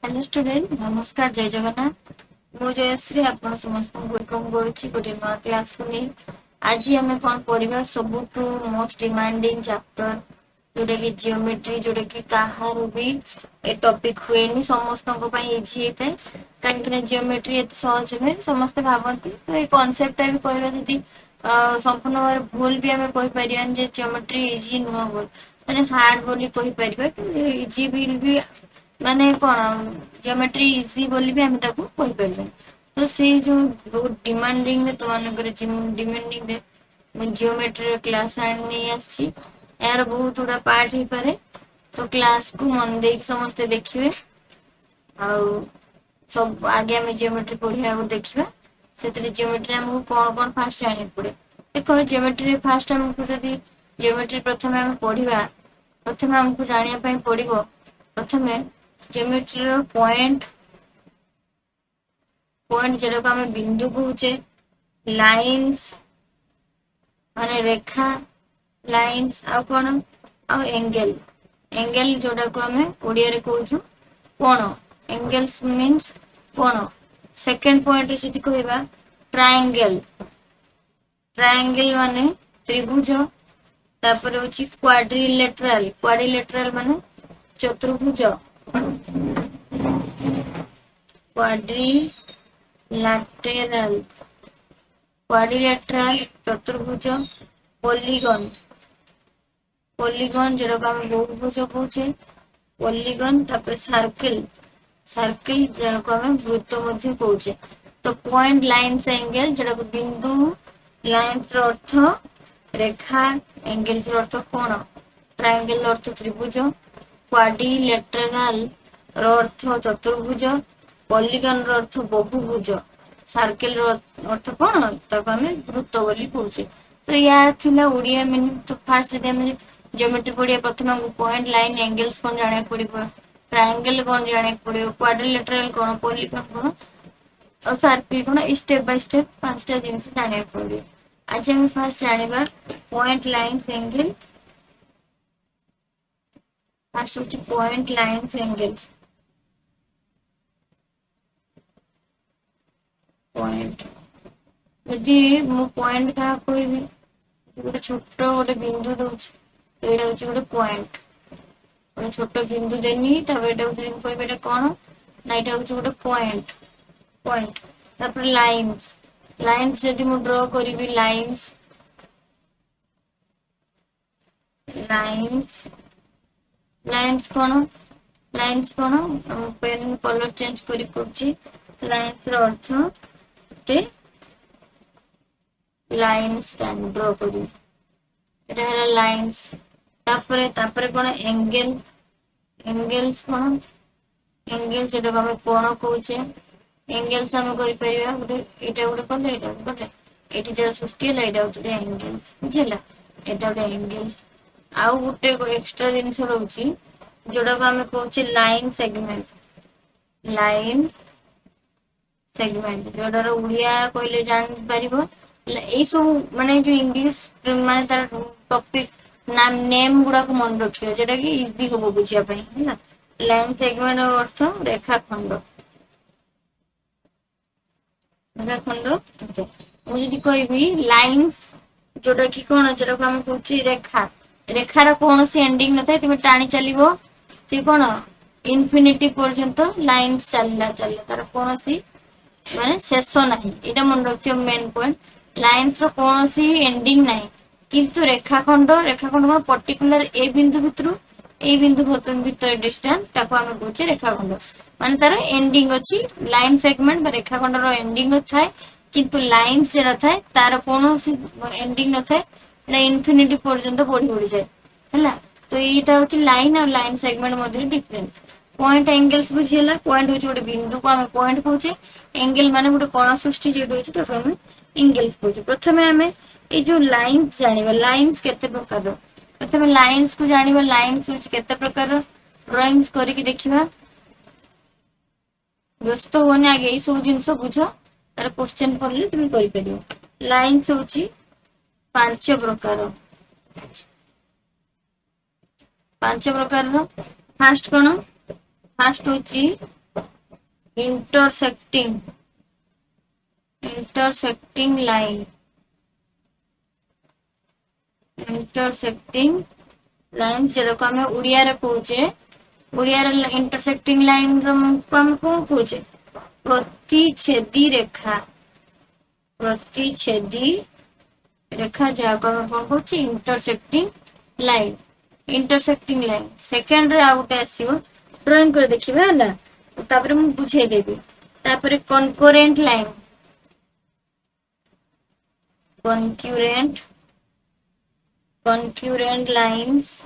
Hello student नमस्कार जय जगन्नाथ मु जयश्री आपण समस्त वेलकम करुच्ची गोटे नुआ क्लास को नहीं आज आम कौन पढ़ा सबुठ मोस्ट डिमांडिंग चैप्टर जोटा कि जियोमेट्री जोटा कि कहार भी ए टॉपिक हुए समस्त इजी होता है कहीं जियोमेट्री एत सहज नुहे समस्ते भावती तो ये कॉन्सेप्ट भी कहवा जी संपूर्ण भाव भूल भी आम कहीपर जियोमेट्री इजी नुह मैंने हार्ड बोली कहीपर इजी भी माने कौन जियोमेट्री इजी बोली भी आम कहीपर तो से जो बहुत डिमांडिंग डिमांडिंग जियोमेट्री क्लास नहीं आसी यार बहुत गुड़ा पार्ट हो पारे तो क्लास को मन दे समस्ते देखिए सब आगे आम जियोमेट्री पढ़िया देखा से जियोमेट्री आमको कौन कौन फास्ट जाना पड़े देखो जियोमेट्री फास्ट आमको जदि जियोमेट्री प्रथम आम पढ़ा प्रथम आमको जानापी पड़ो प्रथम जियोमेट्री पॉइंट पॉइंट जोटा को आम बिंदु कहचे लाइन्स माने रेखा लाइन्स आ कौन आ एंगल एंगल जोटा को आम ओडिया रे कहूँ कोण एंगल्स मीन्स कोण सेकेंड पॉइंट जदि कहबा ट्रायंगल ट्रायंगल माने त्रिभुज तापर होची क्वाड्रिलेटरल माने चतुर्भुज क्वाड्रिलैटरल क्वाड्रिलेटरल चतुर्भुज पॉलीगन पॉलीगन जोटा को आम बहुभुज कहूचे पॉलीगन तापर सर्किल सर्किल को आम वृत्त मध्य कहूचे तो पॉइंट लाइन्स एंगल जोटा को बिंदु लाइन्स अर्थ रेखा एंगल्स अर्थ कोण ट्रायंगल अर्थ त्रिभुज क्वाड्रिलेटरल अर्थ चतुर्भुज पॉलीगन अर्थ बहुभुज सर्किल अर्थ कोण ताको आम वृत्त बोली कहूचे तो यार थिला ओडिया मीनिंग तो फास्ट जदि आम जियोमेट्री पढ़िया प्रथम हमको पॉइंट लाइन एंगल्स कौन जाना पड़ो ट्रायंगल कौन जाना पड़ो क्वाड्रिलेटरल कौन पॉलीगन कौन और सर्किल कौन स्टेप बाय स्टेप पांचटा जिन जाना पड़ो आज हम फास्ट जाना पॉइंट लाइन्स एंगल फास्ट होची पॉइंट लाइन्स एंगल पॉइंट यदि मु पॉइंट क्या कहबी गोटे छोट गोटे बिंदु दूसरी तो यहाँ हूँ गोटे पॉइंट गोटे छोट बिंदु देनी कहबे कौन ना यहाँ हूँ गोटे पॉइंट पॉइंट तापर लाइन्स लाइन्स जदि मु ड्रॉ करी लाइन्स लाइन्स लाइन्स कौन पेन कलर चेंज करी लाइन्स अर्थ ते लाइन्स ड्रॉ करी लाइन्स तापरे तापरे कौन एंगल एंगल्स कौन एंगल जेटा को आम कोण कहचे एंगल्स आम कर गोटे कले गोटे ये जरा सृष्टि है यहाँ गोटे एंगल्स बुझेगा यहाँ गोटे एंगल्स आउ गोटे एक्सट्रा जिन रोचे जोटा को आम कहचे लाइन सेगमेंट जोटार ओडिया कहले जान पारिबो यही सब माने जो इंग्लिश माने तार टॉपिक नाम नेम गुड़ा को मन रखियो जेटा कि इजी होबो बुझिया पई हैना लाइन सेगमेंट अर्थ रेखाखंड रेखाखंड मु जदि कहबी लाइन्स जोटा कि कोन जोटा को हम कहूची रेखा रेखार कौन सी एंडिंग न थाए तुम टाणी चलो सी कौन इनफिनिटी पर्यंत लाइन्स चलला चलला तार कौन सी माने शेष नहीं एटा मन रखियो मेन पॉइंट लाइन्स रो कौन सी एंडिंग नहीं किंतु रेखाखंड रेखाखंड पर्टिकुलर ए बिंदु भितर ए बिंदु भितर डिस्टेंस ताको आमे कहूचे रेखाखंड माने तार एंडिंग अछि लाइन सेगमेंट बा रेखाखंड रो एंडिंग थाए किंतु लाइन्स जेरा थाए तार कौन सी एंडिंग न थाए एटा इनफिनिटी पर्यंत बढ़ी बढ़ी जाए हैला तो एटा होची लाइन और लाइन सेगमेंट मध्य डिफरेंस पॉइंट एंगल्स बुझियला पॉइंट होची गोटे बिंदु को आमे पॉइंट कहूचे एंगल माने गोटे कोण सृष्टि जेड होची ताको आमे एंगल्स कहूचे प्रथमे आमे ए जो लाइन्स जानिबा लाइन्स केते प्रकार प्रथमे लाइन्स को जानिबा लाइन्स होची केते प्रकार ड्राइंग्स करिकि देखिबा व्यस्त होने आगे ये सब जिनस बुझ तार क्वेश्चन पढ़ले तुम करि परियो लाइन्स होची पांच प्रकार फास्ट कौन फास्ट होची intersecting intersecting line intersecting line जेको आम ओडिया रे कहूचे ओडिया रे इंटरसेक्टिंग लाइन को हम कौन कहूचे प्रतिच्छेदी रेखा प्रतिच्छेदी रेखा जहाँ को हम कौन कहूचे इंटरसेक्टिंग लाइन सेकेंड रे आउट आसीबो ड्राइंग कर देखिबा हला तापर मु बुझे देबी तापर concurrent line concurrent concurrent lines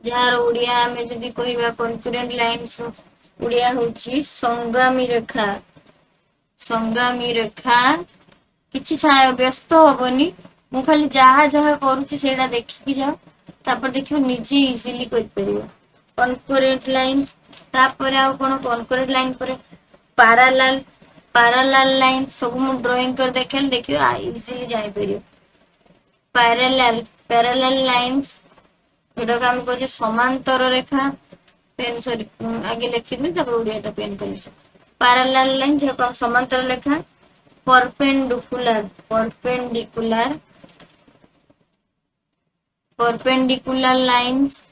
जार ओडिया में जदी कहबा कनक्यूरेंट लाइंस ओडिया होची संगामी रेखा किछि छाया व्यस्त होबनी मु खाली जहा जहा करूची सेडा देखि जाओ तापर देखियो निजे इजीली कर परियो कनकरेंट लाइंस तापर आ कोन कनकरेंट लाइन पर पैरेलल लाइन सब मु ड्राइंग कर देखेल देखियो इजीली जाई परियो पैरेलल लाइंस जोटा का हम कहछे समांतर रेखा पेन सॉरी आगे लिखिदि तापर ओडियाटा पेन करिस पैरेलल लाइन जे को समांतर रेखा परपेंडिकुलर लाइंस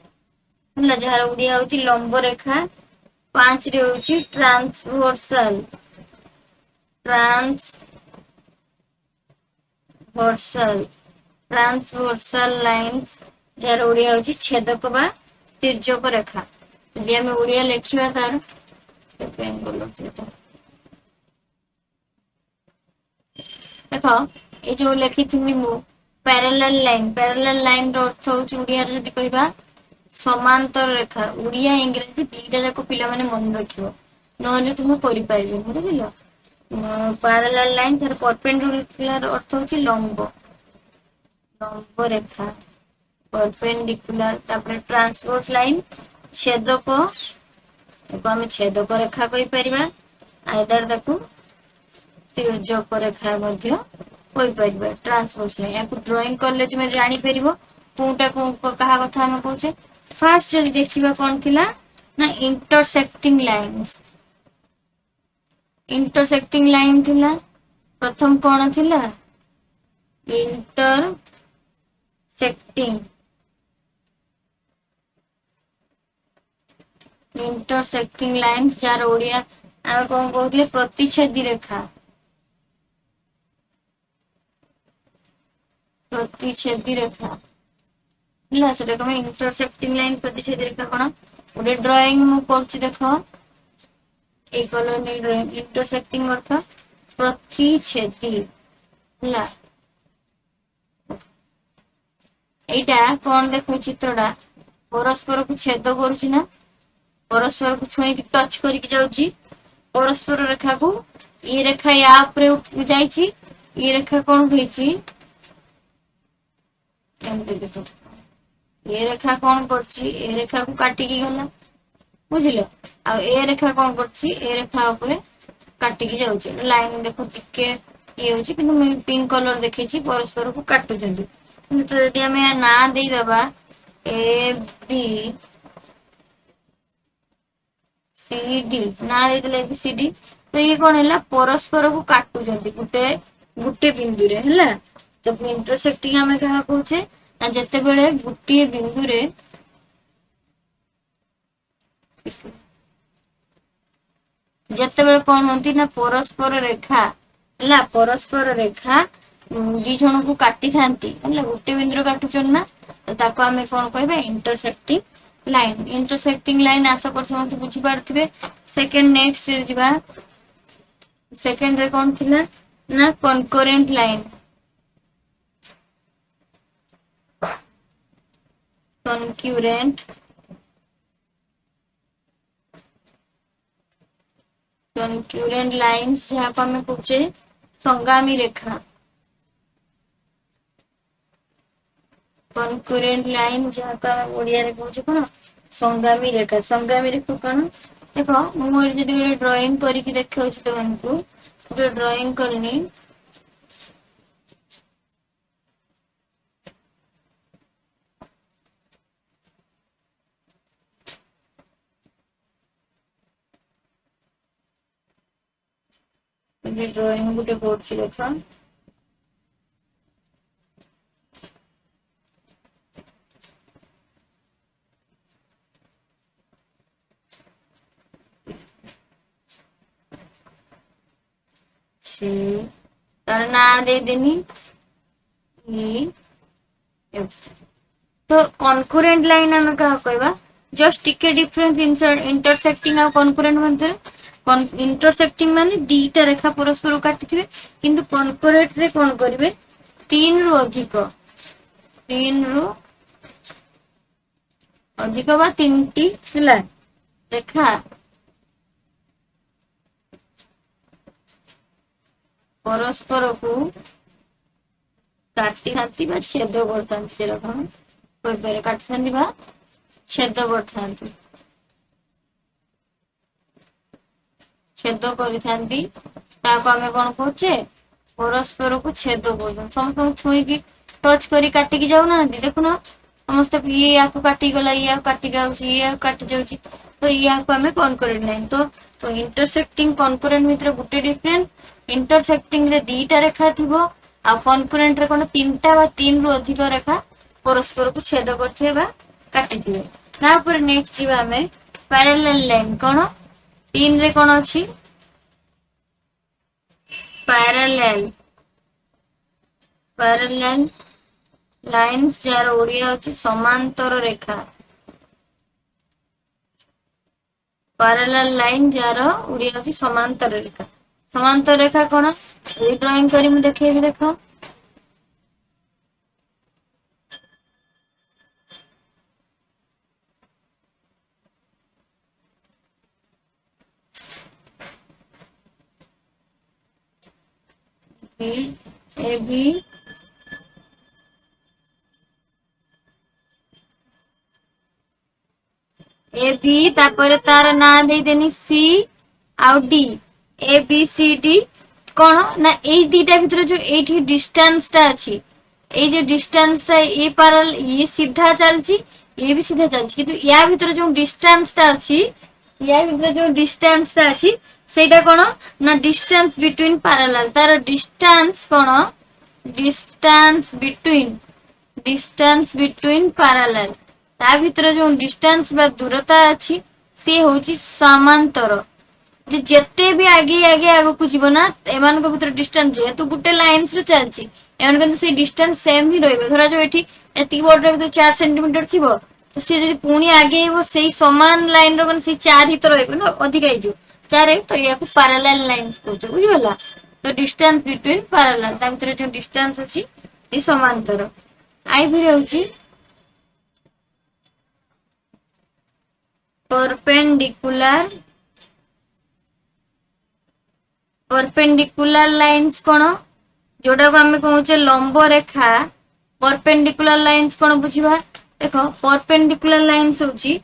हला जहार ओडिया होची लंब रेखा 5 रे होची ट्रांसवर्सल लाइंस जहार ओडिया होची छेदक बा तिर्यक रेखा यदि हम ओडिया लिखिबा तार पेन बोलो सेटा देखो ये जो लिखी थी मु पैरेलल लाइन रो अर्थ होची ओडिया रे जदी कहबा समांतर रेखा ओडिया इंग्रजी दीटा जाको पिला माने मन रखियो नहले तुम करि पाइबे बुझिलो पैरेलल लाइन तार परपेंडिकुलर अर्थ होची लंब रेखा परपेंडिकुलर तापर ट्रांसवर्स लाइन छेदक ताको हम छेदक रेखा कहि परिबा आइदर ताको तिर्यक रेखा मध्य कहि परिबा ट्रांसवर्स लाइन याको ड्राइंग करले तुमे जानि परिबो कोटा को कहा कथा हम कहूचे फास्ट जदी देखिबा कोन थिला ना इंटरसेक्टिंग लाइन थिला प्रथम कोन थिला इंटरसेक्टिंग लाइंस जार ओडिया आमे कोन कहउतले प्रतिच्छेदी रेखा हला सेटा कमे इंटरसेक्टिंग लाइन प्रतिच्छेदी रेखा कोन ओडे ड्राइंग मु करछि देखो ए कलर नै ड्राइंग इंटरसेक्टिंग अर्थ प्रतिच्छेदी हला एटा कोन देखो चित्रडा परस्पर को छेद करूछि ना परस्पर को छुई टच करके जाउछि परस्पर रेखा को ये रेखा या ऊपर जाइछि ये रेखा कोन होइछि ये रेखा कोन करछि ए रेखा को काटी की गला बुझिलो आ ए रेखा कोन करछि ए रेखा ऊपर काटी की जाउछि लाइन देखो टिके ये होछि किंतु मैं पिंक कलर देखैछि परस्पर को काटु जंदी तो यदि हमें ना दे दबा ए बी सी डी ना दे देले बी सी डी तो ये कोन हैला परस्पर को काटु जंदी गुटे बिंदु रे हैला तो इंटरसेक्टिंग हमें कहा कहूचे ना जते बेले गुटे बिंदु रे जते बेले कोन होंती ना परस्पर रेखा दी जन को काटी थांती हैला गुटे बिंदु रे काटुचन ना तो ताको हमें कोन कहबा इंटरसेक्टिंग लाइन आशा कर समझ बुझी पारथिबे सेकंड नेक्स्ट जिबा सेकंड रे कोन थिला ना कनकरेंट लाइन कनक्यूरेंट लाइंस जहाँ को हमें पूछे संगामी रेखा कनक्यूरेंट लाइन जहाँ को हमें ओडिया रे पूछे कोन संगामी रेखा कोन देखो मु जदी गोटे ड्राइंग करके देखौछि तो हमको गोटे ड्राइंग करनी ड्रॉइंग गोटे करुछि देखा तार ना दे देनी ई तो कॉन्करेंट लाइन आम क्या कहवा जस्ट टिके डिफरेंस इंटरसेक्टिंग आ कॉन्करेंट मध्य इंटरसेक्टिंग माने दीटा रेखा परस्पर काटी थे किंतु कॉन्करेंट रे कौन करिवे तीन रु अधिक बा तीनटी हला रेखा परस्पर को काटी हाथी बा छेद करता जेरकम कोई पेरे काटी थांती बा छेद करथांती छेद करिथांती ताको हमें कोन कहचे परस्पर को छेद कर समस्त छुई की टच करी काटी की जाऊ ना देखुना समस्त ये या को काटी गला या काटी जाउची ये काटी जाउची तो या को हमें कॉन्करेंट लाइन तो इंटरसेक्टिंग कॉन्करेंट भीतर गुटे डिफरेंट इंटरसेक्टिंग रे दीटा रेखा थिबो आ कॉन्करेंट रे कोन तीनटा बा तीन रु अधिक रेखा परस्पर को छेद करथे बा काटी दिए तापर नेक्स्ट जीवा हमें पैरेलल लाइन कोन तीन रे कोन अछि पैरेलल लाइन्स जार ओडिया अछि समांतर रेखा पैरेलल लाइन जार ओडिया अछि समांतर रेखा कोन ए ड्राइंग करी मु देखेबी देखो ए बी ए बी तापर तार ना दे देनी सी आउ D A B C D कौन ना ए दीटा भीतर जो एठी डिस्टेंस टा अछि ए जे डिस्टेंस टा ए पैरेलल ये सीधा चलची ये भी सीधा चलची किंतु या भीतर जो डिस्टेंस टा अछि या भीतर जो डिस्टेंस टा अछि सेटा कोन ना डिस्टेंस बिटवीन पैरेलल तार डिस्टेंस कोन डिस्टेंस बिटवीन पैरेलल ता भीतर जो डिस्टेंस बा दूरता अछि से होची समांतर जे जत्ते भी आगे आगे आगो को जीवो ना एमान को भीतर डिस्टेंस जे तो गुटे लाइंस रे चलची एमान को से डिस्टेंस सेम ही रहबे धरा जो एठी एति बॉर्डर भीतर 4 सेंटीमीटर थिबो तो से जदी पुनी आगे वो सेही समान लाइन रो कन से 4 ही तो रहबे ना अधिक आइ जो 4 है तो या को पैरेलल लाइंस कहू बुझि होला तो डिस्टेंस बिटवीन पैरेलल ता भीतर जो डिस्टेंस अछि ई समांतर आई भी रहउची परपेंडिकुलर लाइंस कोन जोटा को हमें कहूचे लंब रेखा परपेंडिकुलर लाइंस कोन बुझिबा देखो परपेंडिकुलर लाइंस होची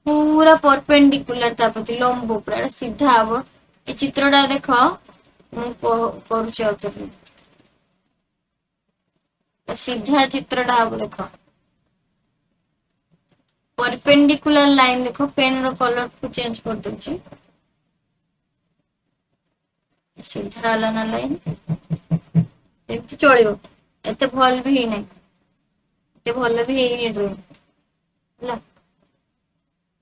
पूरा परपेंडिकुलर ता प्रति लंब पूरा सीधा हबो ए चित्रटा देखो मु करूचे आउथे सीधा चित्रटा हबो देखो परपेंडिकुलर लाइन देखो पेन रो कलर को चेंज कर दूची सीधा वाला ना लाइन एमती चलिबो एते भल भी ही नै एते भल भी हेई ड्राइंग हला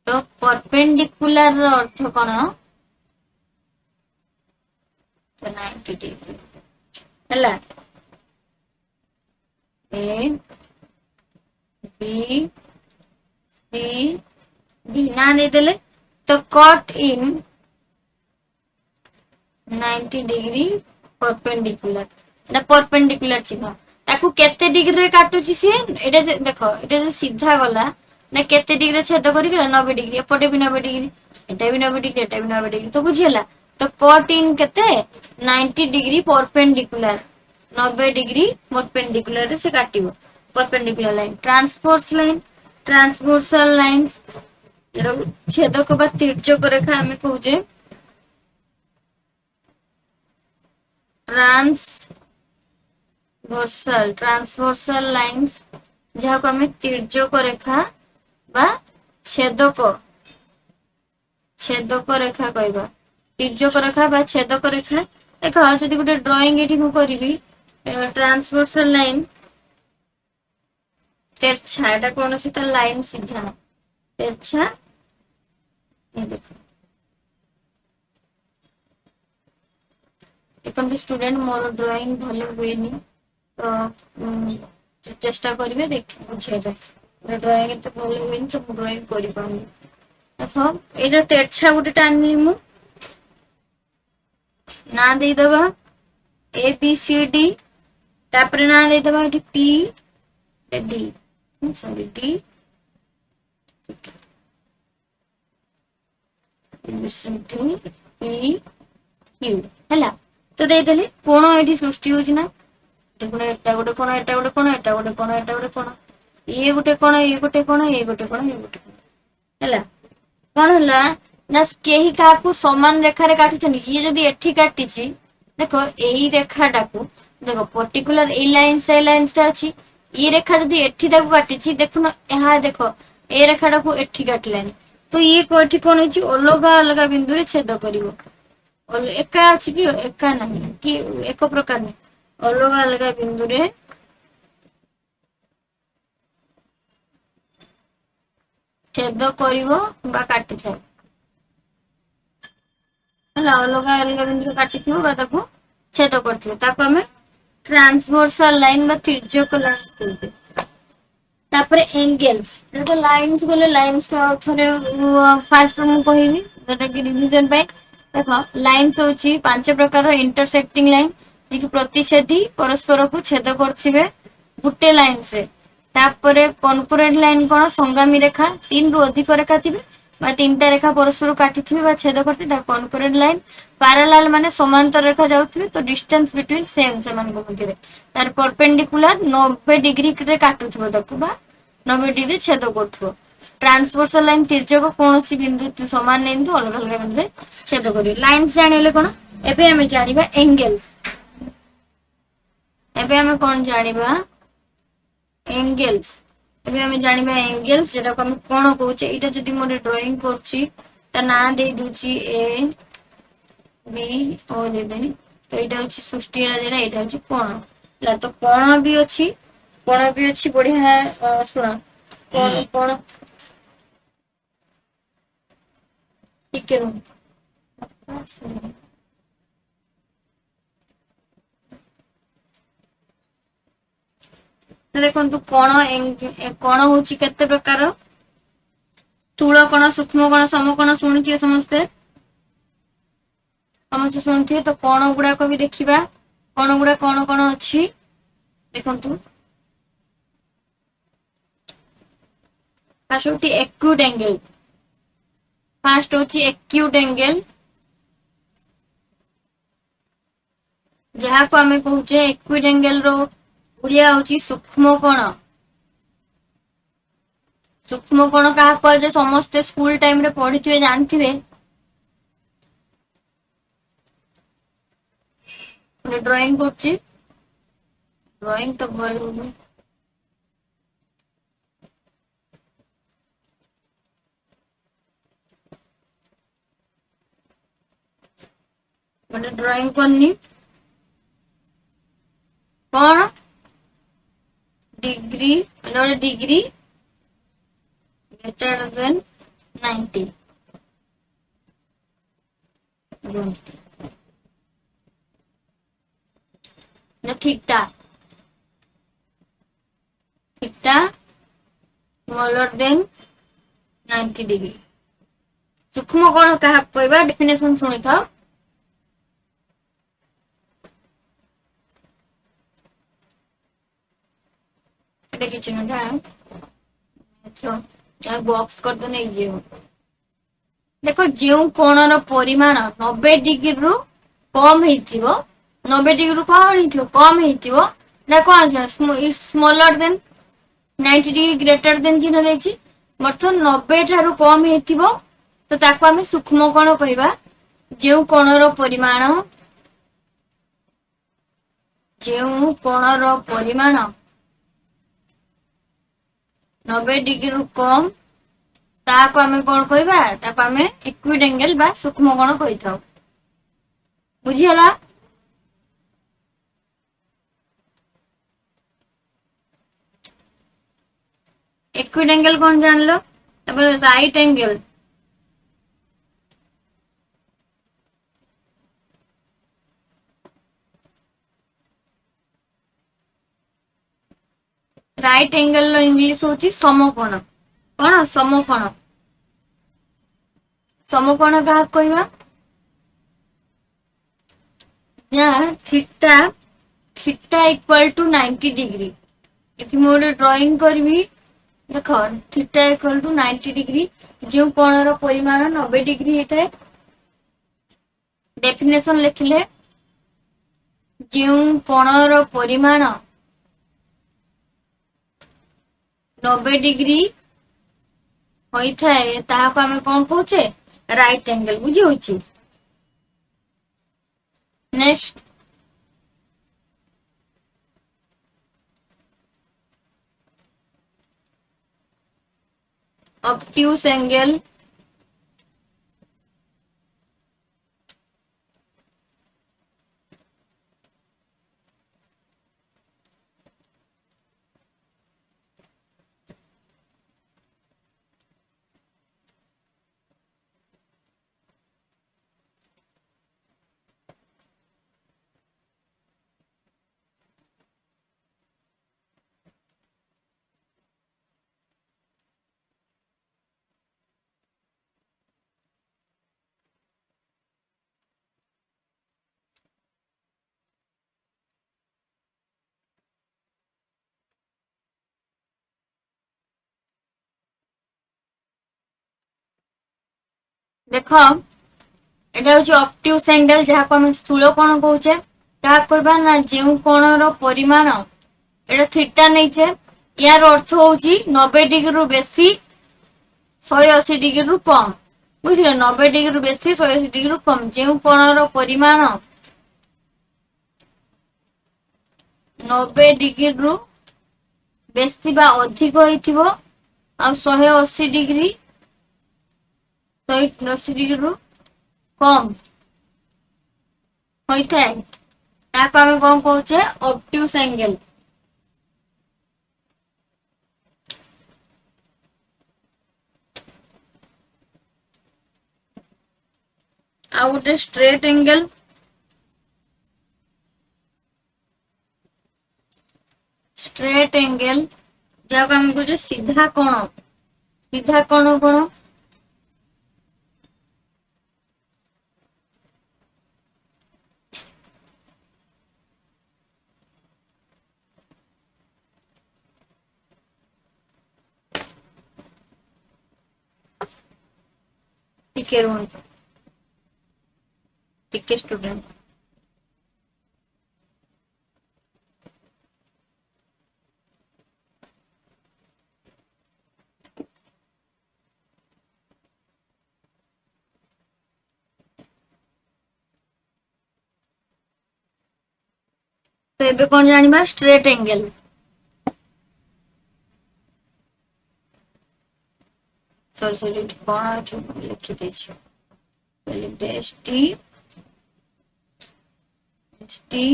तो परपेंडिकुलर रो अर्थ कोन 90 डिग्री हला ए बी सी डी ना दे देले तो cut in 90 degree perpendicular Etah perpendicular चिन्ह ताकू केते डिग्री रे काटुची से एटा देखो एटा जो सीधा गला ना केते डिग्री छेद करी गला 90 डिग्री एपटे भी 90 डिग्री एटा भी 90 डिग्री एटा भी 90 डिग्री तो बुझियला तो कट इन केते 90 डिग्री परपेंडिकुलर 90 डिग्री परपेंडिकुलर रे से काटिबो परपेंडिकुलर लाइन ट्रांसवर्सल लाइंस छेदक बा तिर्यक रेखा हमें कहूजे ट्रांसवर्सल लाइंस जहाँ को हमें तिर्यक रेखा बा छेदक रेखा कहबा तिर्यक रेखा बा छेदक रेखा देख जदि गोटे ड्रॉइंग ये करी ट्रांसवर्सल लाइन तेरछा एटा कौन सी तो लाइन सीधा ना तेरछा ये देखो देखो स्टूडेंट मोर ड्राइंग भल हुए तो चेष्टा करेंगे देख बुझे ड्राइंग एत भल हुए तो मुझे ड्राइंग कर देख ये तेरछा गोटे टाणी मु ना देदबा ए बी सी डी तापर ना देदबा ये P D sorry D P Q है तो देदेले कोण ये सृष्टि होना एटा गोटे कोण एटा गोटे कोण एटा गोटे कोण एटा गोटे कोण ये गोटे कोण ये गोटे कोण ये गोटे कोण ये गोटे कोण है कौन है ना कहीं क्या समान रेखार काटुन ये जदि एठी काटी देख यही रेखाटा को देख पर्टिकुलर ए लाइन्स अच्छी ये रेखा जदि एठी ताको काटी देखुन यह देख ए रेखाटा को एठी काटिलानी तो ये एठी कौन होची अलग अलग बिंदु रे छेद करिवो एका अच्छी कि एका नहीं कि एक प्रकार नहीं अलग अलग बिंदु रे छेद करिवो बा काटी थाए अलग अलग बिंदु काटी छेद कर ट्रांसवर्सल लाइन बा तिर्यक लाइन तापर एंगल्स तो लाइंस बोले लाइंस को थोड़े फास्ट मु कहबी जेटा कि रिवीजन पे देखो लाइंस होची पांच प्रकार इंटरसेक्टिंग लाइन जी प्रतिच्छेदी परस्पर को छेद करथिबे गुटे लाइन से तापर कॉन्करेंट लाइन कौन संगामी रेखा 3 रु अधिक रेखा थी तीन टा रेखा परस्पर काटी छेद करते कॉन्करेंट लाइन पैरेलल माने समांतर रेखा जाउथि तो डिस्टेंस बिटवीन सेम से मान मध्य तार परपेंडिकुलर 90 डिग्री रे काटुथबो ताकू बा 90 डिग्री छेद करथबो ट्रांसवर्सल लाइन तिर्यक कौन सी बिंदु समान नहीं तो अलग अलग बिंदु रे छेद करियो लाइंस जानिले कोन एबे हमें जानिबा एंगल्स एबे हमें कोन जानिबा एंगल्स एबे हमें जानिबा एंगल्स जेटा को हम कोन कहूचे एटा जदी मोरे ड्राइंग करछि त ना दे दूची ए बी ओ दे देनी तो एटा होची सृष्टि रा जेटा एटा होची कोण ला तो कोण भी अछि बढ़िया सुना कोण कोण ठीक है देखो कण हूँ केते प्रकार स्थूल कण सूक्ष्म कण समकण शुणुथे समस्ते शुणुथे तो कण गुड़ाक भी देखा कण गुड़ा कौन कौन अच्छी देखु फास्ट होती एक्यूट एंगल फास्ट होची एक्यूट एंगल जहाँ को आमे कहूचे एक्यूट एंगल रो ओडिया होची सूक्ष्म कोण कहा कह समस्ते स्कूल टाइम रे पढ़ी थे जानथिबे ड्राइंग करची ड्राइंग तो भल होनी मैंने ड्राइंग करनी कौन degree degree greater than 90 theta smaller than 90 degree सूक्ष्म कोण कहा कहबा डेफिनेशन सुनी था एटा किछ न था बॉक्स कर दो नहीं जे देखो जो कोणर परिमाण 90 डिग्री रु कम हेतिबो 90 डिग्री रु कम हेतिबो कम हेतिबो ना कोन smaller than 90 degree greater than चिन्ह देछि अर्थ 90 ठारु कम हेतिबो तो ताको हमें सूक्ष्म कोण कहबा जो कोणर परिमाण 90 डिग्री रु कम ताको हमें कौन कहबा ताको हमें एक्यूट एंगल बा सूक्ष्म कोण कहि थाउ बुझियला एक्यूट एंगल कौन जान लो, राइट एंगल राइट एंगल रो इंग्लिश होची समकोण। कौन समकोण, समकोण क्या कहवा theta, theta equal to 90 degree. ये मोटे ड्राइंग करी देख थीटा इक्वल टू 90 डिग्री, जो कोण परिमाण 90 डिग्री होता है। डेफिनेशन लिखिले जो कोण परिमाण 90 डिग्री होता है ताहाको आमे कौन कहूचे, राइट एंगल। बुझी होची। Next obtuse angle. देख एटा हूँ ऑब्ट्यूज एंगल जहाँ को आम स्थूल कोण कहूचे। क्या कहबा ना जो कोण परिमाण एटा थीटा नहीं, यार अर्थ होची 90 डिग्री रु बेसी 180 डिग्री रु कम। बुझले 90 डिग्री रु बेसी 180 डिग्री रु कम जो कोण परिमाण 90 डिग्री रु बेसी बा अधिक होइथिबो आ 180 डिग्री 180 डिग्री रु कम होता है ताको आमे कौन कहूचे, ऑब्ट्यूज एंगल। आ गोटे स्ट्रेट एंगल। स्ट्रेट एंगल जहाँ को आम कहूचे सीधा कोण। सीधा कोण कोण टिके रुहतु टिके स्टूडेंट। तो ये कौन जानिबा, स्ट्रेट एंगल। सॉरी सॉरी कौन लिखी देछि एसटी एसटी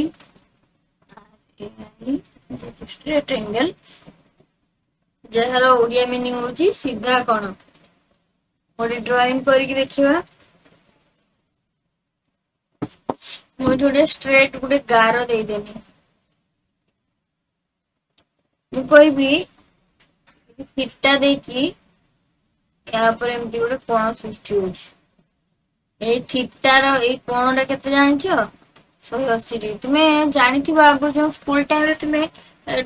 स्ट्रेट एंगल जार ओडिया मीनिंग होची सीधा कोण। गोटे ड्राइंग करके देखिबा मुझे गोटे स्ट्रेट गोटे गार दे देनी मु कहबी थीटा देखी या पर एमती गोटे कोण सृष्टि होची। थीटार ए कोणटा केते जानछ 180 डिग्री। तुम्हें जानी थी आगु जो स्कूल टाइम रे तुम्हें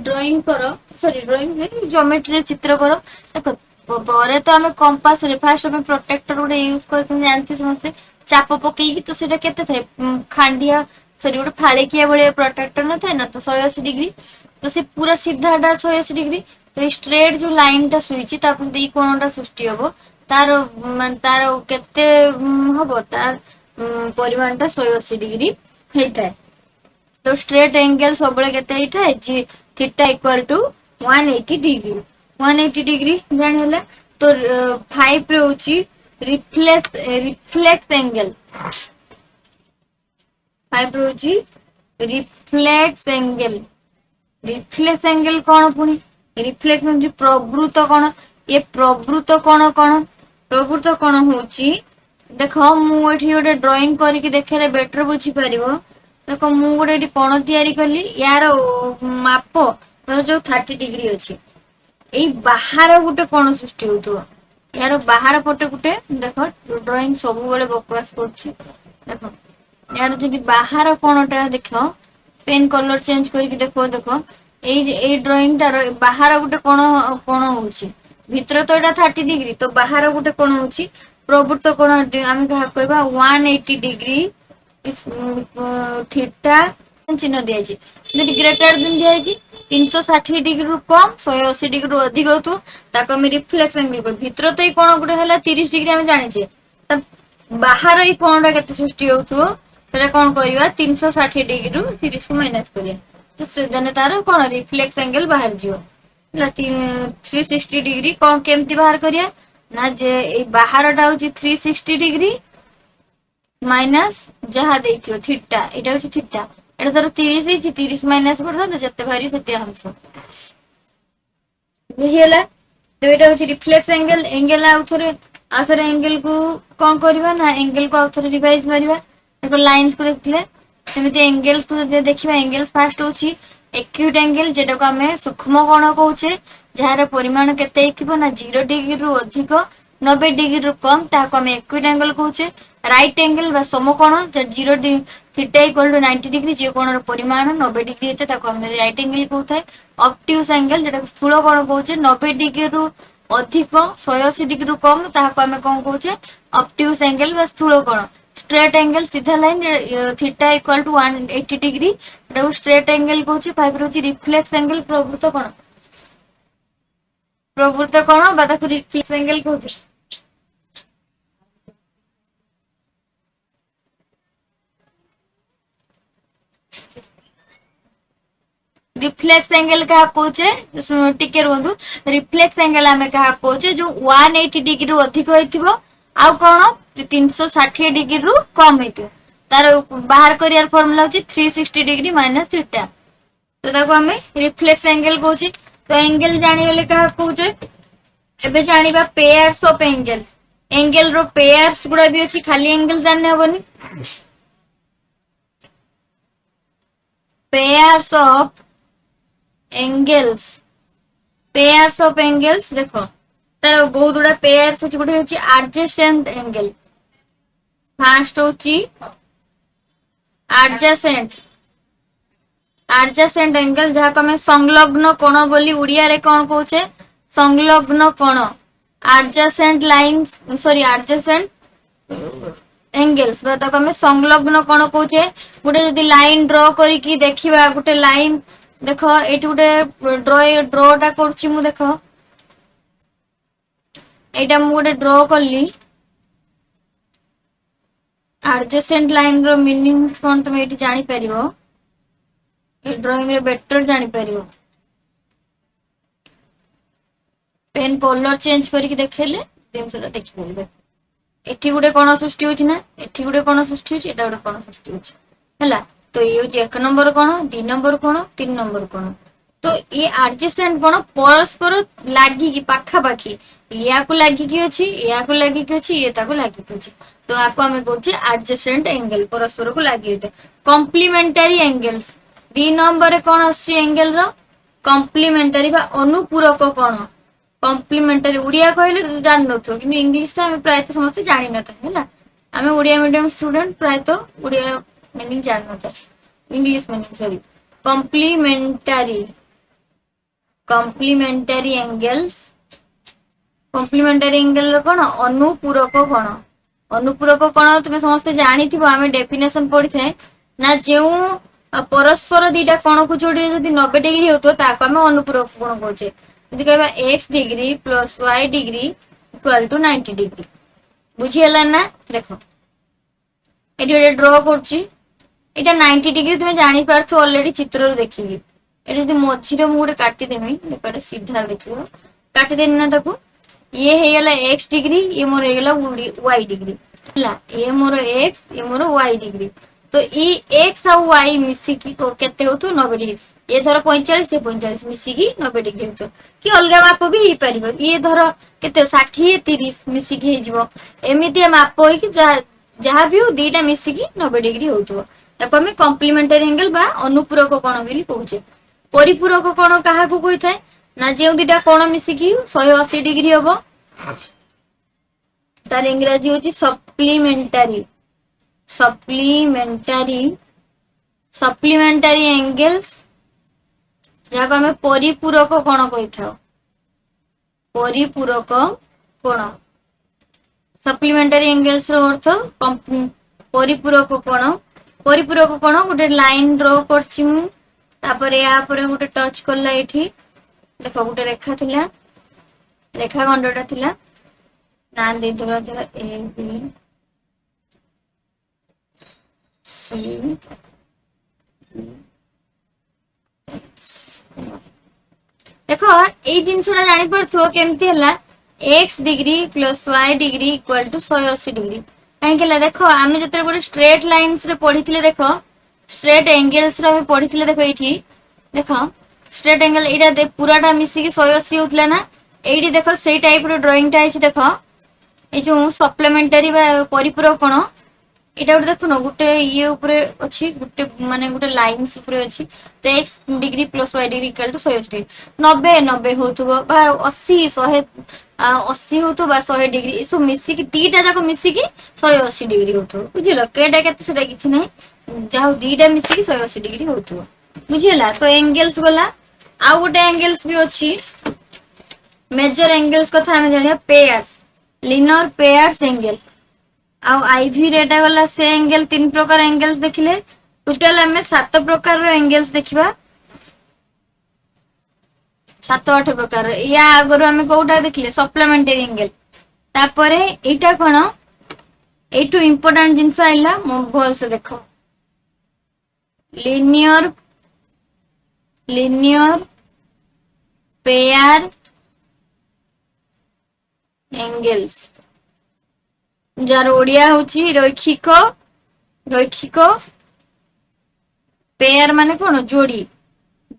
ड्राइंग करो, सॉरी ड्राइंग में ज्योमेट्री चित्र करो। देखो परे तो आमे कंपास रे फास्ट में प्रोटेक्टर गोटे यूज कर तुम जानथि समस्ते चाप पकेई तो सेटा केते थाए खांडिया सॉरी गोटे फाळेकिया भले प्रोटेक्टर न थाए ना तो 180 डिग्री तो से पूरा सीधाटा 180 डिग्री। तो स्ट्रेट जो लाइन टा सुईची तापर देई कोणटा सृष्टि हबो तार मान तार केते हबो तार परिमाणटा 180 डिग्री हेइताए। तो स्ट्रेट एंगल सबले केते हेइताए जे theta equal to 180 degree. 180 degree जान होला। तो 5 रे होची रिफ्लेक्स एंगल। 5 रे होची रिफ्लेक्स एंगल। रिफ्लेक्स एंगल कौन पुनी रिफ्लेक्ट होउची प्रवृत्त कोण ये प्रवृत्त कोण कोण प्रवृत्त कोण होउची देखो मु एठी गोटे ड्राइंग करके देखेले बेटर बुझी परिबो देखो मु गोटे एठी कोण तयारी करली यार माप जो 30 डिग्री अछि एई बाहर गोटे कोण सृष्टि होतो यार बाहर पटे गोटे देखो ड्राइंग सब बेले बकवास करछि देखो यार जदि बाहर कोणटा देखो पेन कलर चेंज करके देखो देखो ए ड्राइंग टार बाहर गोटे कोण कोण होउची भितर तो एटा 30 डिग्री तो बाहर गोटे कोण होउची प्रवृत्त कोण आमे कहा कहबा 180 डिग्री थीटा चिन्ह दिया जी ग्रेटर देन दिया जी 360 डिग्री रु कम 180 डिग्री रु अधिक होतो ताको हम रिफ्लेक्स एंगल पर भितर तो कोण गोटे हला 30 डिग्री हम जानि छे त बाहर ई कोणटा केते सृष्टि होतो सेटा कोन करबा 360 डिग्री रु 30 को माइनस करिया तो से जने तार कोन रिफ्लेक्स एंगल बाहर जियो 360 डिग्री कोन केमती बाहर करिया ना जे ए बाहरटा होची 360 डिग्री माइनस जहा देखियो थीटा एटा होची थीटा एटा तर 30 हिची 30 माइनस करदा तो जत्ते भारी सत्य अंश बुझियला तो एटा होची रिफ्लेक्स एंगल एंगल आउथरे एंगल को कोन करबा ना एंगल को आउथरे रिवाइज मारिबा देखो लाइंस को देखले सेमिति एंगल्स को देखिबा एंगल्स फास्ट होची एक्यूट एंगल जेटा को हमें सूक्ष्म कोण कहूचे जार परिमाण केते हिथिबो ना 0 डिग्री रु अधिक 90 डिग्री रु कम ताको हम एक्यूट एंगल कहूचे राइट एंगल बा समकोण जे 0 थीटा इक्वल टू 90 डिग्री जे कोणर परिमाण 90 डिग्री होते ताको हम राइट एंगल कहूथाय ऑब्ट्यूज एंगल जेटा स्थूल कोण कहूचे 90 डिग्री रु अधिक 180 डिग्री रु कम ताको हम कोन कहूचे ऑब्ट्यूज एंगल बा स्थूल कोण स्ट्रेट एंगल सीधा line theta equal to 180 degree एटा स्ट्रेट एंगल कहूची 5 रहउची रिफ्लेक्स एंगल प्रवृत्त कोण बा ताको रिफ्लेक्स एंगल कहूची रिफ्लेक्स एंगल क्या कहूचे टिके रहंतु रिफ्लेक्स एंगल हमें क्या कहूचे जो 180 डिग्री रु अधिक होइथिबो आ कोन 360 डिग्री रु कम हेतु तार बाहर करियर फार्मूला होची 360 डिग्री माइनस थीटा तो ताको हमें रिफ्लेक्स एंगल कहूची तो एंगल जानि गेले का कहूचे एबे जानिबा पेयर्स ऑफ एंगल्स एंगल रो पेयर्स गुडा भी होची खाली एंगल जानने हबनी पेयर्स ऑफ एंगल्स देखो तार बहुत गुडा पेयर्स होची गुडे होची एडजेसेंट एंगल फर्स्ट होची एडजेसेंट एंगल जहा को हमें संलग्न कोण बोली उड़िया रे कोन कहूचे संलग्न कोण adjacent lines sorry adjacent angles बा ताको हमें संलग्न कोण कहूचे गुटे जदी लाइन ड्रॉ करी की देखिबा गुटे लाइन देखो एठी गुटे ड्रॉटा करछि मु देखो एटा मु गुटे ड्रॉ करली एडजेसेंट लाइन रो मीनिंग कोन तुम एठी जानि परिबो ए ड्राइंग रे बेटर जानि परिबो पेन कलर चेंज करके देखेले दिनसटा देखि परिबे एठी गुटे कोन सृष्टि होछि ना एठी गुटे कोन सृष्टि होछि एटा गुटे कोन सृष्टि होछि हला तो ये होछि 1 नंबर कोन 2 नंबर कोन 3 नंबर कोन तो ये एडजेसेंट कोन परस्पर लागि की पाखा पाखी या को लागि की अछि या को लागि की अछि ये ताको लागि की अछि तो आको हमें कहउछि एडजेसेंट एंगल परस्पर को लागि होते कॉम्प्लीमेंटरी एंगल्स 2 नंबर कोन आछि एंगल रो कॉम्प्लीमेंटरी बा अनुपूरक कोन कॉम्प्लीमेंटरी उड़िया कहले जान नथो कि इंग्लिश ता हमें प्राय तो समस्त जानि नथा हैला हमें उड़िया मीडियम स्टूडेंट प्राय तो उड़िया मीनिंग जान नथा English meaning sorry complementary angle रो कोन अनुपूरक कोन तुमे समस्त जानि थिबो हमें डेफिनेशन पढि थाए ना जेउ परस्पर दीटा कोन को जोडी जदी 90 डिग्री होतो ताको हमें अनुपूरक कोन कहउचे जदी कहबा x degree plus y degree equal to 90 degree बुझी हला ना देखो एटी ड्रॉ करछि एटा 90 डिग्री तुमे जानि पारथो ऑलरेडी चित्र रो देखिबी एटा जदी मझी रो मुडे काटी देमी देखो सीधा देखिबो काटी देनी ना ताको ये हे गेला x डिग्री ये मोर हे गेला y डिग्री हला ये मोर x ये मोर y डिग्री तो ई x और y मिसी की केते होतो 90 डिग्री ये धर 45 ये 45 मिसिकी 90 डिग्री होतो कि अलगा माप भी हे परिबो ये धर केते 60 30 मिसिकी हे जिवो एमिति माप होई कि जहाँ भी हो दीटा मिसिकी 90 डिग्री होतो ताको हम कॉम्प्लीमेंटरी एंगल बा अनुपूरक कोण बोली कहूचे परिपूरक कोण काहा को कोइ थाए ना जे दीटा कोण मिसिकी 180 डिग्री होबो तार इंग्रजी होची सप्लीमेंटरी सप्लीमेंटरी सप्लीमेंटरी एंगल्स जाको हमें परिपूरक कोण कहि थाओ परिपूरक कोण सप्लीमेंटरी एंगल्स रो अर्थ परिपूरक कोण गोटे लाइन ड्रॉ करछि मु तापर या पर गोटे टच करला एठी देखो गोटे रेखा थिला रेखा खंडटा थिला ना दे दबा दबा ए बी सी देखो ए जिनसटा जानि पड़थो केमती हला x degree plus y degree equal to 180 degree काहे केला देखो आमे जतरे गोटे स्ट्रेट लाइंस रे पढिथिले देखो स्ट्रेट एंगल्स रे हमें पढिथिले देखो एठी देखो स्ट्रेट एंगल एटा पूराटा मिसी के 180 होतला ना एठी देखो सेई टाइप रो ड्राइंग टा आइछि देखो ए जो सप्लीमेंटरी बा परिपूरक कोण एटा गोटे देखो न गोटे ये ऊपर अछि गोटे माने गोटे लाइंस ऊपर अछि तो x degree plus y degree equal to 180 degree 90 90 होतबो बा 80 180 होतो बा 100 डिग्री इसो मिसी की तीटा जाको मिसी की 180 डिग्री होतो बुझिलो केटा केते सेटा किछ नै जाहो दीटा मिसी की 180 डिग्री होतो बुझिला तो एंगल्स गला आ गोटे एंगल्स भी अछि मेजर एंगल्स कथा हम जानिया पेयर्स लिनियर पेयर्स एंगल आ आईवी रेटा गला से एंगल 3 प्रकार एंगल्स देखिले टोटल हमें 7 प्रकार रो एंगल्स देखिबा 7-8 प्रकार या अगर हमें कोटा देखिले सप्लीमेंटरी एंगल तापरे एटा कोन एटू इंपोर्टेंट जिंस आइला भल से देखो linear pair angles jar Odia होची रैखिक पेयर माने कोन जोड़ी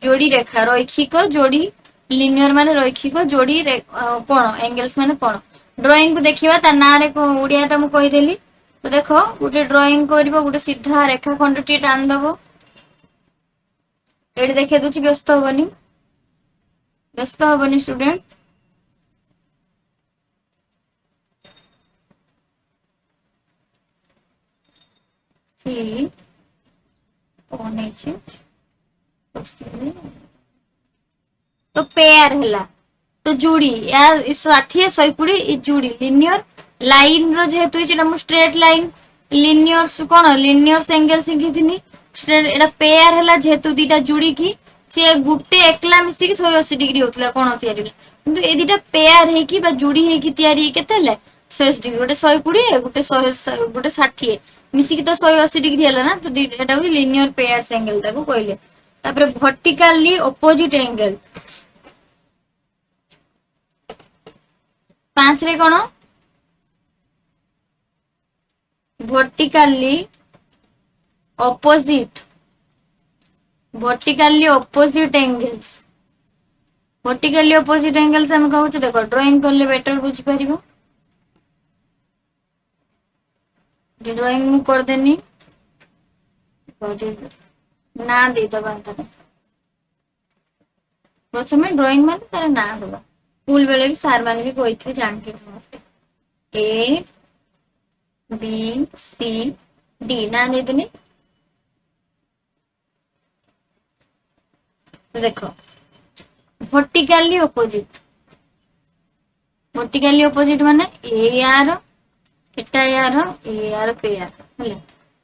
जोड़ी रेखा रैखिक जोड़ी लिनियर माने रैखिक जोड़ी कोन एंगल्स माने कोन ड्राइंग को देखिबा ता ना रे ओडिया ता मु कहि देली तो देखो गोटे ड्राइंग करबो गोटे सीधा रेखा खंडटी टान दबो एडी देखे दुची व्यस्त होबनी स्टूडेंट सी कौन है तो पेयर हैला तो जोड़ी या 60 120 जोड़ी लिनियर लाइन रो जेहेतु इचना मु स्ट्रेट लाइन लिनियर कोन लिनियर एंगल सिखिथिनी स्ट्रेट एटा पेयर हैला जेहेतु दीटा जोड़ी की से गुटे एकला मिसी की 180 डिग्री होतला कोन तयारी किंतु ए दीटा पेयर हे की बा जोड़ी हे की तयारी केतेले 180 डिग्री गोटे 120 गोटे 100 गोटे 60 मिसी की तो 180 डिग्री हैला ना तो एटा भी लिनियर पेयर्स एंगल ताको कहले तापर वर्टिकली ऑपोजिट एंगल 5 रे कोन वर्टिकली ऑपोजिट एंगल्स हम कहू देखो ड्राइंग करले बेटर बुझी परिबो ड्राइंग मु कर देनी ना दे दबा तारे प्रथमे ड्राइंग माने तारे ना दबा स्कूल बेले भी सार माने भी कोइथे जानके समझते ए बी सी डी ना दे देनी तो देखो वर्टिकली ऑपोजिट माने ए यार एटा यार पेयर हले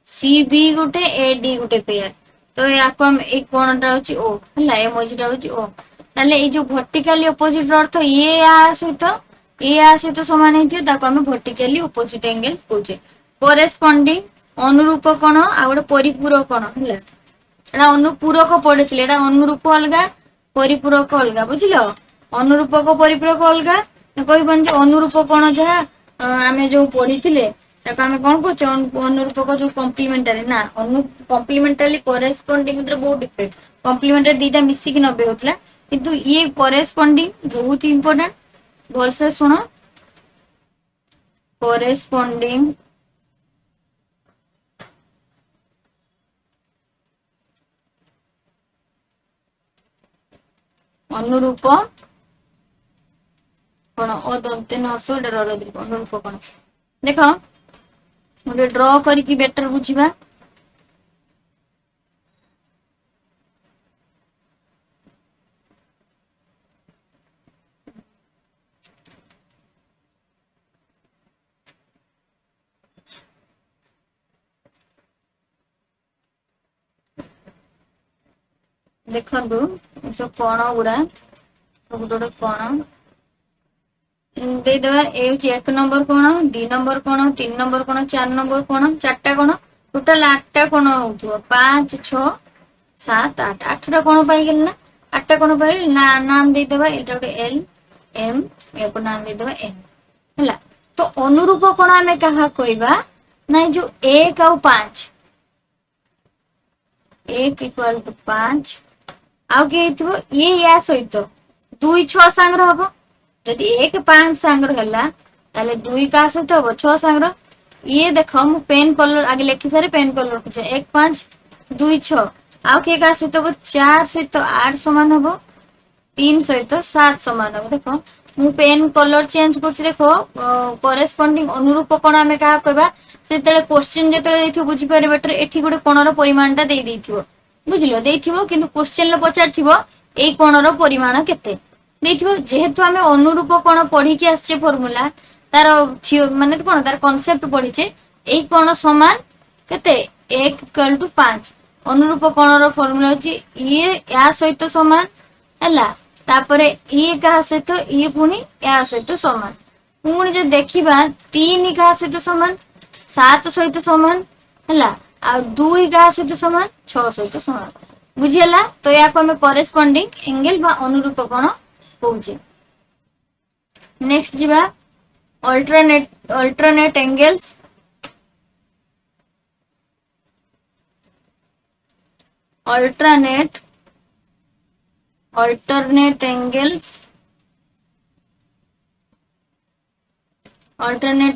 C B Gute A D Gute pair तो याको हम एक कोणटा होची ओ हला ए मझिटा होची ओ ताले ए जो वर्टिकली ऑपोजिट रो अर्थ ये या सहित समान हेतियो ताको हम वर्टिकली ऑपोजिट एंगल कहूचे कोरेस्पोंडिंग अनुरूप कोण आ गोटे परिपूरक कोण हला एटा अनुपूरक पढिथिले एटा अनुरूप अलगा परिपूरक अलगा बुझिलो अनुरूपक परिपूरक अलगा कहबन जे अनुरूप कोण जहा आमे जो पढिथिले ताको आमे कोन कहछे अनुरूपक जो कॉम्प्लीमेंटरी ना कॉम्प्लीमेंटरी कोरेस्पोंडिंग रे बहुत डिफरेंट कॉम्प्लीमेंटरी दीटा मिसी कि 90 होतला किंतु ये कोरेस्पोंडिंग बहुत ही इंपोर्टेंट बोल से सुनो कोरेस्पोंडिंग अनुरूप कोन ओ दंते नर्स डर दीप अनुरूप कोन देखो गोटे ड्र करके बेटर बुझिबा देखंतु सब कोण गुडा सब गोटे कोण दे देबा ए होची 1 नंबर कोण 2 नंबर कोण 3 नंबर कोण 4 नंबर कोण चारटा कोण टोटल 8टा कोण होथो 5 6 7 8 8टा कोण पाई गेल ना 8टा कोण पाई ना नाम दे देबा एटा गोटे एल एम ए को नाम दे देबा एन हला तो अनुरूप कोण हमें कहा कहबा ना जो 1 और 5 1 इक्वल टू 5 आउ के हेतबो ये या सहित 2 6 सांगर हबो जदि 1 5 सांगर हला ताले 2 का सहित हबो 6 सांगर ये देखो मु पेन कलर आगे लिखि सारे पेन कलर को 1 5 2 6 आउ के का सहित हबो 4 सहित 8 समान हबो 3 सहित 7 समान हबो देखो मु पेन कलर चेंज करछि देखो करेस्पोंडिंग अनुरूप कोण हमें कहा कहबा से तळे क्वेश्चन जेते देथिबो बुझि पारे बेटर एठी गुडे कोणर परिमाणटा देई देथिबो बुझिलो देथिबो किंतु क्वेश्चन ल पचारथिबो एई कोणर परिमाण केते देथिबो जेहेतु हमें अनुरूप कोण पढी के आछे फार्मूला तार माने कोन तार कांसेप्ट पढिचे एई कोण समान केते 1 इक्वल टू 5 अनुरूप कोणर फार्मूला होची ये या सहित समान हला तापरे ये का सहित ये पुनी या सहित समान पुनी जे देखिबा 3 का सहित समान 7 सहित समान हला आ 2 का सहित समान 6 सहित समान बुझियला तो या को हमें करेस्पोंडिंग एंगल बा अनुरूप कोण कहूचे नेक्स्ट जीवा अल्टरनेट एंगल्स अल्टरनेट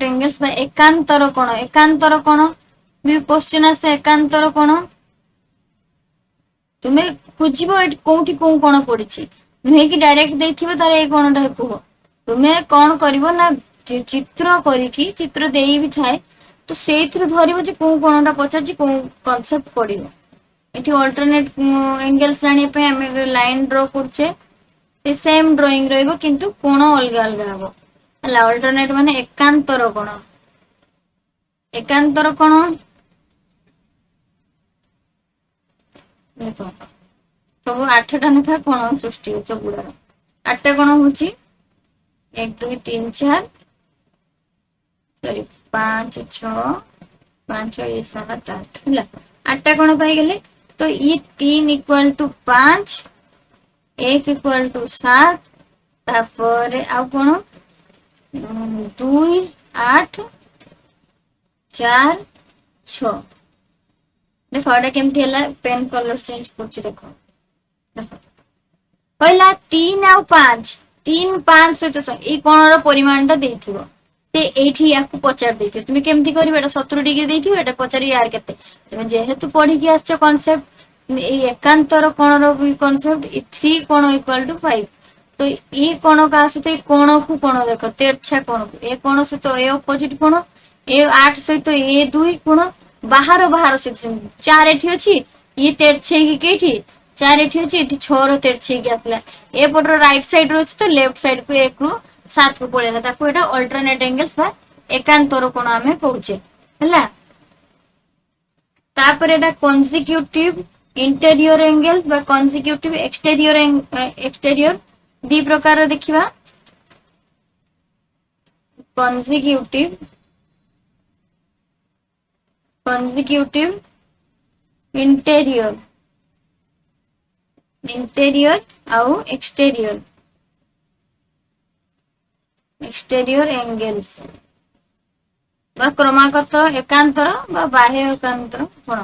एंगल्स बा एकांतर कोण भी क्वेश्चन आसे एकांतर कोण तुम्हें खोजिबो एट कोठी कोण पड़िछि नुहे कि डायरेक्ट देथिबो तारे ए कोणटा कहो तुम्हें कोन करिवो ना चित्र करिकी चित्र देई भी थाए तो सेइथरु धरिबो जे कोणटा पचारछि को कांसेप्ट पड़िबो एठी अल्टरनेट एंगल्स जानिया पे हमें लाइन ड्रॉ करछे से सेम ड्राइंग रहइबो किंतु कोण अलग अलग हबो हला अल्टरनेट माने एकांतर कोण देखो सब 8टा नेखा कोण सृष्टि हो सब गुडा 8टा कोण होची 1 2 3 4 सॉरी 5 6 5 6 7 8 हला 8टा कोण पाई गेले तो ये 3 इक्वल टू 5 1 इक्वल टू 7 तापर आ कोण 2 8 4 6 देखो एटा केमथि हला पेन कलर चेंज करछि देखो पहिला 3 आ 5 3 5 सहित ए कोणर परिमाणटा देथिबो से एठी याकू पचार देथिबो तुमे केमथि करबे एटा 70 डिग्री देथिबो एटा पचारी यार केते तुमे जेहेतु पढी के आछो कांसेप्ट ए एकांतर कोणर भी कांसेप्ट 3 कोण इक्वल टू 5 तो ए कोण का सहित कोण को कोण देखो तेरछा कोण ए कोण सहित ए अपोजिट कोण ए 8 सहित ए 2 कोण बाहर सहित 4 एठी अछि ये तेरछे की केठी 4 एठी अछि एठी 6 रो तेरछे की आसला ए पटर राइट साइड रो तो लेफ्ट साइड को 1 रो 7 को पळेला ताको एटा अल्टरनेट एंगल्स बा एकांतर कोण हमें कहूचे हला तापर एटा कॉन्जिक्यूटिव इंटीरियर एंगल बा कॉन्जिक्यूटिव एक्सटीरियर दी प्रकार देखिबा कॉन्जिक्यूटिव इंटीरियर आउ एक्सटीरियर एंगल्स बा क्रमागत एकांतर बा बाह्य एकांतर कोण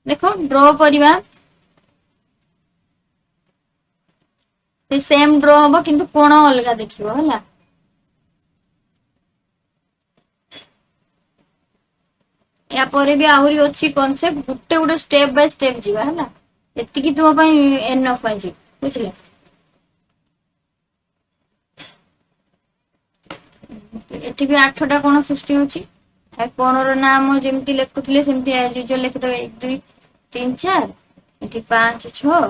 देखो ड्रॉ करवा सेम ड्रॉ हम किंतु कोण अलग देखियो हला या पर भी आहुरी अच्छी concept Gute Gute step by step जीवा हला एतिकी तुम एनफ आज बुझले एठी भी 8टा कोण सृष्टि होची कोणर नाम जेमती लेखुଥିଲେ सेमती एज यूजुअल लिखि दो 1 2 3 4 एठी 5 6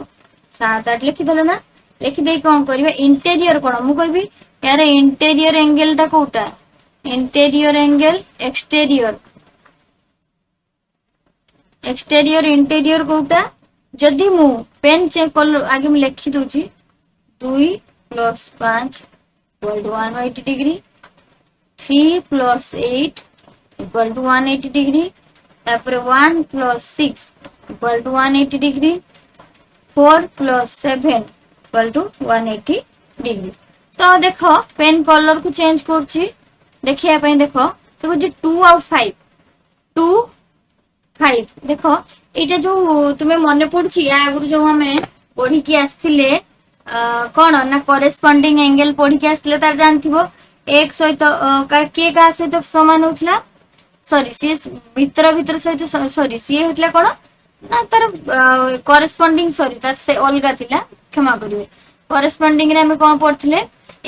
7 8 लिखि दले ना लिखि देई कोन करबा इंटीरियर कोण मु कहबी यार इंटीरियर एंगल ता कोटा interior angle exterior exterior interior कोटा जदि मु पेन चेक कलर आगे मु लिखि दोची 2 + 5 = 180 डिग्री 3 + 8 = 180 डिग्री तापर 1 + 6 = 180 डिग्री 4 + 7 = 180 डिग्री तो देखो पेन कलर को चेंज करछि देखिया पई देखो तो जे 2 और 5 2 5 देखो एटा जो तुम्हें मन पड़ुछि या आगु जो हमें पढ़ी की आस्थिले कोन ना करेस्पोंडिंग एंगल पढ़ी की आस्थिले तार जानथिबो एक सहित के का सहित समान होतला सॉरी सी भीतर भीतर सहित सॉरी सी होतला कोन ना तार करेस्पोंडिंग सॉरी तार से अलगा थिला क्षमा करिवे करेस्पोंडिंग रे हम कोन पढ़थिले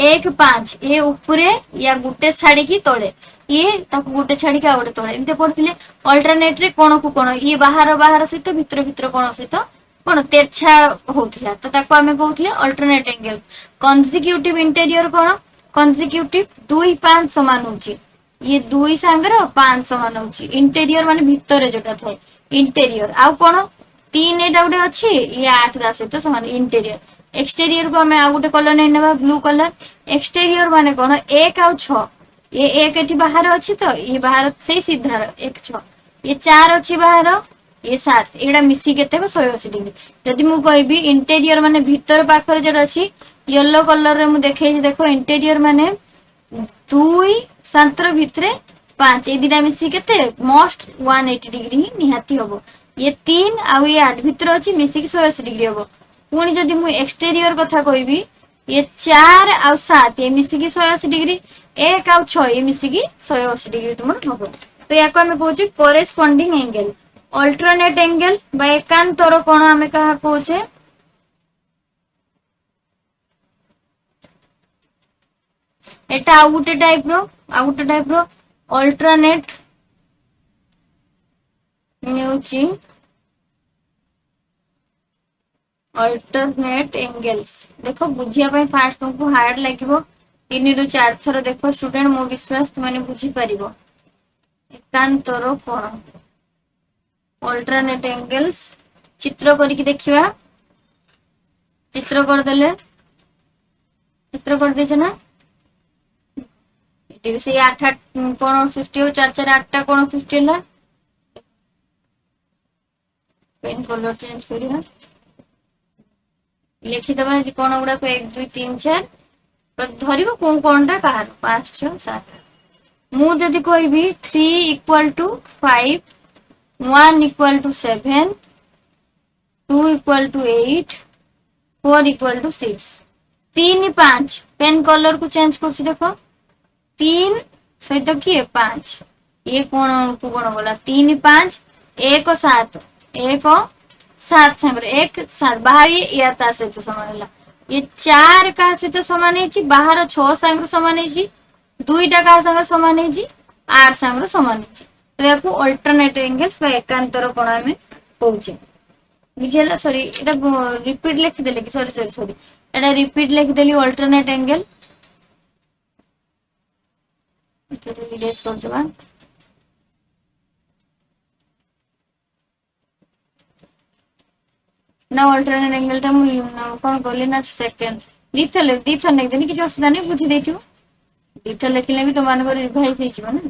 1 5 ए ऊपरे या गुटे छाड़ी की तळे ये ताकू गुटे छाड़ी का गोटे तळे एमते पढ़थिले अल्टरनेट रे कोन को कोन ये बाहर बाहर सहित भीतर भीतर कोन सहित कोन तेरछा होतला तो ताकू हमें कहउथले अल्टरनेट एंगल कंसेक्यूटिव इंटीरियर कोन कंसेक्यूटिव 2 5 समान होची ये 2 सांगर 5 समान होची इंटीरियर माने भीतर जोटा थाए इंटीरियर आ कोन 3 एटा गोटे अछि ये 8 दा सहित समान इंटीरियर एक्सटीरियर को हमें आ गोटे कलर नै नेबा ब्लू कलर एक्सटीरियर माने कोन 1 और 6 ये 1 एठी बाहर अछि तो ये बाहर से सीधा 1 6 ये 4 अछि बाहर ये 7 एडा मिसी केते 180 डिग्री जदि मु कहबी इंटीरियर माने भीतर पाखर जेड अछि येलो कलर रे मु देखै छी देखो इंटीरियर माने 2 7 भितरे 5 ए दिना मिसी केते मोस्ट 180 डिग्री निहाती होबो ये 3 आ ये 8 भितर अछि मिसी के 180 डिग्री होबो पुणी जदि मु एक्सटीरियर कथा कहबी ये 4 और 7 ये मिसी के 180 डिग्री 1 और 6 ये मिसी के 180 डिग्री तुमर होबो तो याको हमें कहूचे करेस्पोंडिंग एंगल अल्टरनेट एंगल बा एकांतर कोण हमें कहा कहूचे एटा आ गुटे टाइप रो अल्टरनेट नेउची अल्टरनेट एंगल्स देखो बुझिया पई फास्ट तुमको हार्ड लागिवो 3 रु 4 थरो देखो स्टूडेंट मो विश्वास तुमने बुझी परिबो एकांतर कोण अल्टरनेट एंगल्स चित्र करिक देखिवा चित्र कर देले चित्र कर देछ ना एटी से 8 8 कोण सृष्टि हो 4 4 8 टा कोण सृष्टि होला पेन कलर चेंज करिवा लिखि दबा जे कोण गुडा को 1 2 3 4 पर धरिबो कोन कोनटा कहार 5 6 7 मु जदी कहबी 3 = 5 1 = 7 2 = 8 4 = 6 3 5 पेन कलर को चेंज करछि देखो 3 सहित किए 5 ये कोण को कोण बोला 3 5 1 7 1 7 संग 1 7 बाहर ये या ता सहित समान होला ये 4 का सहित समान है बाहर 6 संग समान है 2 टा का संग समान है 8 संग समान है तो याको अल्टरनेट एंगल्स बा एकांतर कोण हमें कहूचे बुझेला सॉरी एटा रिपीट लिख देले कि सॉरी एटा रिपीट लिख देली अल्टरनेट एंगल तो इरेज कर देबा ना अल्टरनेट एंगल टा मु कोन बोले ना सेकंड दीथर नहीं देनी कि असुविधा नहीं बुझी देथियो दीथर लिखले भी तो मान को रिवाइज हे छिबो ना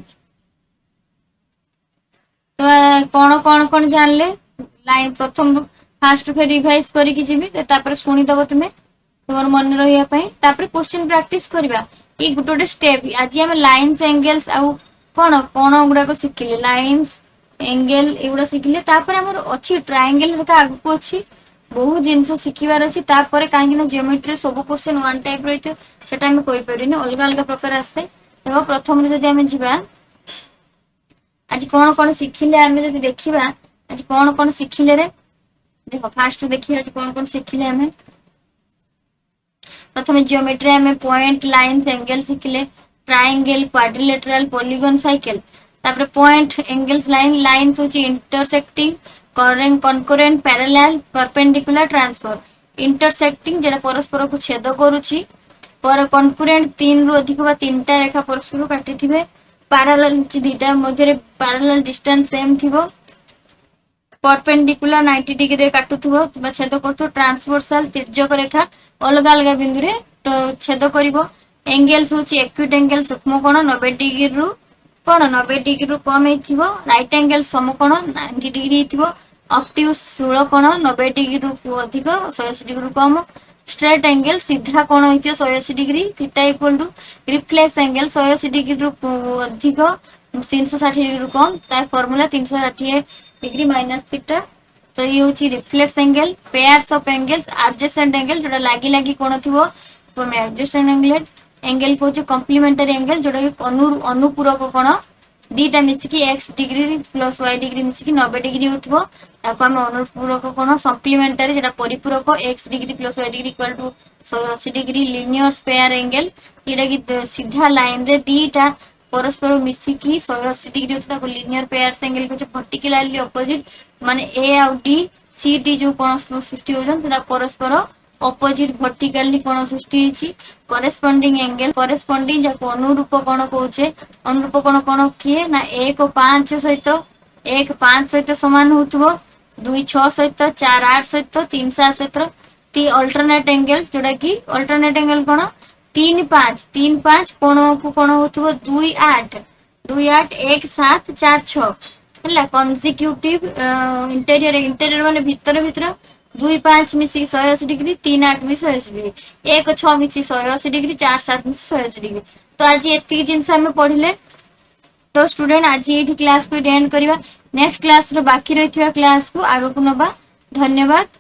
तो कौन जानले लाइन प्रथम फास्ट फिर रिवाइज करिक जीबी तापर सुनी दबो तुमे तुमर मन रहिया पई तापर क्वेश्चन प्रैक्टिस करबा ई गुटोटे स्टेप आज हम लाइन्स एंगल्स आ कौन कोण गुड़ाक शिखिले लाइन्स एंगल एगुड़ा शिखिले तापर हमर अछि ट्रायंगल हेका आगु अछि बहुत जिनस शिखिबार अछि तापर काहे ना जियोमेट्री सब क्वेश्चन वन टाइप रहितो सेटा हम कोइ परिने अलग अलग प्रकार आस्ते देखो प्रथम रे जदि हम जिबा आज कोन शिखिले हम जदि देखिबा आज कोन शिखिले रे देखो फास्ट देखि आज कोन शिखिले हम प्रथम जियोमेट्री में पॉइंट लाइन्स एंगल शिखिले ट्रायंगल क्वाड्रिलेटरल पॉलीगन साइकिल तापर पॉइंट एंगल्स लाइन्स होची intersecting concurrent parallel perpendicular transfer intersecting जेटा परस्पर को छेद करूची पर कनकरेंट तीन रु अधिक बा तीनटा रेखा परस्पर काटी थिबे पैरेलल होची दीटा मध्य रे पैरेलल डिस्टेंस सेम थिबो परपेंडिकुलर 90 डिग्री रे काटुथबो बा छेद करथो ट्रांसवर्सल तिर्यक रेखा अलग अलग बिंदु रे छेद करिवो एंगल्स होची एक्यूट एंगल सूक्ष्म कोण 90 डिग्री रु कोण 90 डिग्री रु कम हेथिबो राइट एंगल समकोण 90 डिग्री हेथिबो ऑब्ट्यूज 16 कोण 90 डिग्री रु अधिक 180 डिग्री रु कम स्ट्रेट एंगल सीधा कोण हेथियो 180 degree theta equal to reflex angle 180 degree रु अधिक 360 डिग्री रु कम ता फार्मूला 360 डिग्री माइनस थीटा तो ये होची reflex angle pairs of angles adjacent angle जोटा लागी लागी कोण थिबो तो मैं एडजेसेंट एंगल को जो कॉम्प्लीमेंटरी एंगल जोटा कि अनुपूरक कोण दीटा मिसिकी x degree plus y degree मिसिकी 90 डिग्री होथबो ताको हम अनुपूरक कोण सप्लीमेंटरी जेटा परिपूरक x degree plus y degree equal to 180 degree linear square angle जेटा कि सीधा लाइन रे दीटा परस्पर मिसिकी 180 डिग्री होता ताको लिनियर पेयर्स एंगल को जो पर्टिकुलरली ऑपोजिट माने a और d c d जो कोण सृष्टि होजन सेटा परस्पर ऑपोजिट वर्टिकली कोण सृष्टि हिची करेस्पोंडिंग एंगल करेस्पोंडिंग जाको अनुरूप कोण कहूचे अनुरूप कोण कोण किए ना 1 और 5 सहित 1 5 सहित समान होतबो 2 6 सहित 4 8 सहित 3 7 सहित ती अल्टरनेट एंगल जोटा कि अल्टरनेट एंगल कोण 3 5 कोण को कोण होतबो 2 8 1 7 4 6 हला कॉन्सिक्यूटिव इंटीरियर माने भीतर 2 5 मिसी 180 डिग्री 3 8 मिसी 180 डिग्री 1 6 मिसी 180 डिग्री 4 7 मिसी 180 डिग्री तो आज एति जिंस हम पढिले तो स्टूडेंट आज एठी क्लास को एंड करबा नेक्स्ट क्लास रो बाकी रहितबा क्लास को आगो को नबा धन्यवाद।